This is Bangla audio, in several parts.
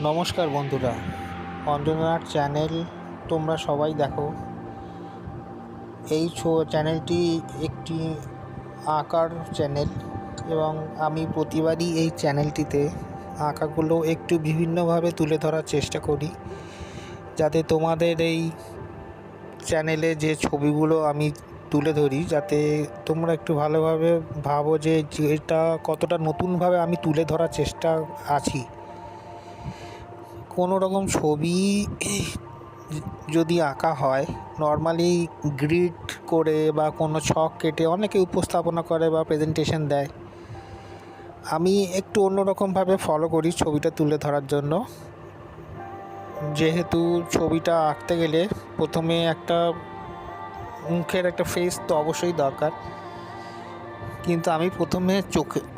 নমস্কার বন্ধুরা, অঞ্জনার চ্যানেল তোমরা সবাই দেখো। এই চ্যানেলটি একটি আঁকার চ্যানেল এবং আমি প্রতিবারই এই চ্যানেলটিতে আঁকাগুলো একটু বিভিন্নভাবে তুলে ধরার চেষ্টা করি, যাতে তোমাদের এই চ্যানেলে যে ছবিগুলো আমি তুলে ধরি যাতে তোমরা একটু ভালোভাবে ভাবো যে এটা কতটা নতুনভাবে আমি তুলে ধরার চেষ্টা আছি। কোনো রকম ছবি যদি আঁকা হয়, নর্মালি গ্রিড করে বা কোনো ছক কেটে অনেকে উপস্থাপনা করে বা প্রেজেন্টেশন দেয়। আমি একটু অন্যরকমভাবে ফলো করি ছবিটা তুলে ধরার জন্য। যেহেতু ছবিটা আঁকতে গেলে প্রথমে একটা মুখের একটা ফেস তো অবশ্যই দরকার, কিন্তু আমি প্রথমে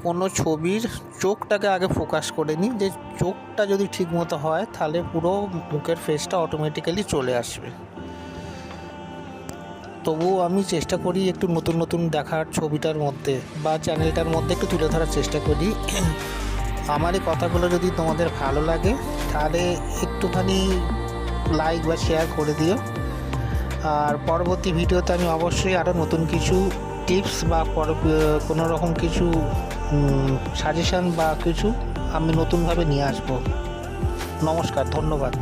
কোনো ছবির চোখটাকে আগে ফোকাস করে নিই, যে চোখটা যদি ঠিক মতো হয় তাহলে পুরো মুখের ফেসটা অটোমেটিক্যালি চলে আসবে। তবুও আমি চেষ্টা করি একটু নতুন নতুন দেখার ছবিটার মধ্যে বা চ্যানেলটার মধ্যে একটু তুলে ধরার চেষ্টা করি। আমার এই কথাগুলো যদি তোমাদের ভালো লাগে তাহলে একটুখানি লাইক বা শেয়ার করে দিও। আর পরবর্তী ভিডিওতে আমি অবশ্যই আরও নতুন কিছু টিপস বা কোনো রকম কিছু সাজেশান বা কিছু আমি নতুনভাবে নিয়ে আসবো। নমস্কার, ধন্যবাদ।